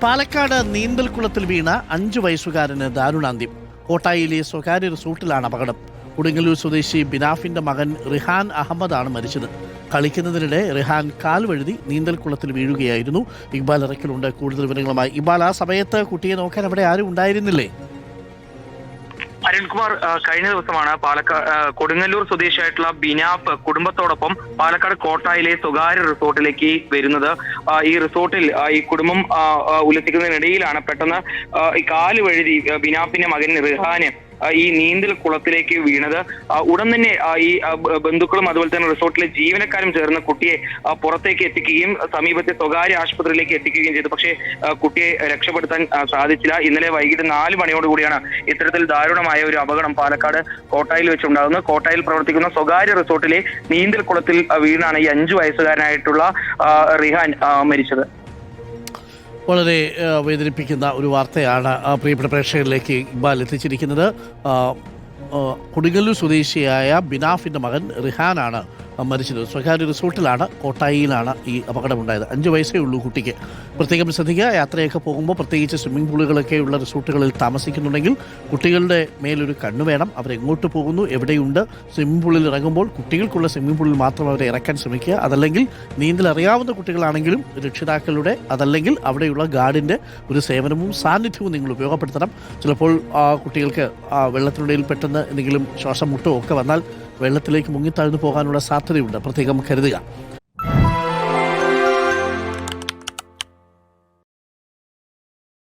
പാലക്കാട് നീന്തൽക്കുളത്തിൽ വീണ 5 വയസ്സുകാരന് ദാരുണാന്ത്യം. കോട്ടായിലെ സ്വകാര്യ റിസോർട്ടിലാണ് അപകടം. കൊടുങ്ങല്ലൂർ സ്വദേശി ബിനാഫിന്റെ മകൻ റിഹാൻ അഹമ്മദാണ് മരിച്ചത്. കളിക്കുന്നതിനിടെ റിഹാൻ കാൽ വഴുതി നീന്തൽക്കുളത്തിൽ വീഴുകയായിരുന്നു. ഇക്ബാൽ ഇറക്കലുണ്ട് കൂടുതൽ വിവരങ്ങളുമായി. ഇക്ബാൽ, ആ സമയത്ത് കുട്ടിയെ നോക്കാൻ അവിടെ ആരും ഉണ്ടായിരുന്നില്ലേ? അരുൺകുമാർ, കഴിഞ്ഞ ദിവസമാണ് കൊടുങ്ങല്ലൂർ സ്വദേശിയായിട്ടുള്ള ബിനാഫ് കുടുംബത്തോടൊപ്പം പാലക്കാട് കോട്ടായിലെ സ്വകാര്യ റിസോർട്ടിലേക്ക് വരുന്നത്. ഈ റിസോർട്ടിൽ ഈ കുടുംബം ഉല്ലസിക്കുന്നതിനിടയിലാണ് പെട്ടെന്ന് ഈ കാല് വഴുതി ബിനാഫിന്റെ മകൻ റിഹാന് ഈ നീന്തൽ കുളത്തിലേക്ക് വീണത്. ഉടൻ തന്നെ ഈ ബന്ധുക്കളും അതുപോലെ തന്നെ റിസോർട്ടിലെ ജീവനക്കാരും ചേർന്ന് കുട്ടിയെ പുറത്തേക്ക് എത്തിക്കുകയും സമീപത്തെ സ്വകാര്യ ആശുപത്രിയിലേക്ക് എത്തിക്കുകയും ചെയ്തു. പക്ഷേ കുട്ടിയെ രക്ഷപ്പെടുത്താൻ സാധിച്ചില്ല. ഇന്നലെ വൈകിട്ട് 4 മണിയോടുകൂടിയാണ് ഇത്തരത്തിൽ ദാരുണമായ ഒരു അപകടം പാലക്കാട് കോട്ടായിൽ വെച്ചുണ്ടാകുന്നത്. കോട്ടായിൽ പ്രവർത്തിക്കുന്ന സ്വകാര്യ റിസോർട്ടിലെ നീന്തൽ കുളത്തിൽ വീണാണ് ഈ 5 വയസ്സുകാരനായിട്ടുള്ള റിഹാൻ മരിച്ചത്. വളരെ വേദനിപ്പിക്കുന്ന ഒരു വാർത്തയാണ് പ്രിയപ്പെട്ട പ്രേക്ഷകരിലേക്ക് ഇക്ബാൽ എത്തിച്ചിരിക്കുന്നത്. കൊടുങ്ങല്ലൂർ സ്വദേശിയായ ബിനാഫിൻ്റെ മകൻ റിഹാനാണ് മരിച്ചത്. സ്വകാര്യ റിസോർട്ടിലാണ്, കോട്ടായിയിലാണ് ഈ അപകടമുണ്ടായത്. 5 വയസ്സേ ഉള്ളൂ കുട്ടിക്ക്. പ്രത്യേകം ശ്രദ്ധിക്കുക, യാത്രയൊക്കെ പോകുമ്പോൾ പ്രത്യേകിച്ച് സ്വിമ്മിംഗ് പൂളുകളൊക്കെയുള്ള റിസോർട്ടുകളിൽ താമസിക്കുന്നുണ്ടെങ്കിൽ കുട്ടികളുടെ മേലൊരു കണ്ണു വേണം. അവരെങ്ങോട്ട് പോകുന്നു, എവിടെയുണ്ട്. സ്വിമ്മിംഗ് പൂളിൽ ഇറങ്ങുമ്പോൾ കുട്ടികൾക്കുള്ള സ്വിമ്മിംഗ് പൂളിൽ മാത്രം അവരെ ഇറക്കാൻ ശ്രമിക്കുക. അതല്ലെങ്കിൽ നീന്തൽ അറിയാവുന്ന കുട്ടികളാണെങ്കിലും രക്ഷിതാക്കളുടെ അതല്ലെങ്കിൽ അവിടെയുള്ള ഗാർഡിൻ്റെ ഒരു സേവനവും സാന്നിധ്യവും നിങ്ങൾ ഉപയോഗപ്പെടുത്തണം. ചിലപ്പോൾ കുട്ടികൾക്ക് വെള്ളത്തിനുള്ളിൽ പെട്ടെന്ന് എന്തെങ്കിലും ശ്വാസം മുട്ടോ ഒക്കെ വന്നാൽ വെള്ളത്തിലേക്ക് മുങ്ങിത്താഴ്ന്നു പോകാനുള്ള സാധ്യതയുണ്ട്. പ്രത്യേകം കരുതുക.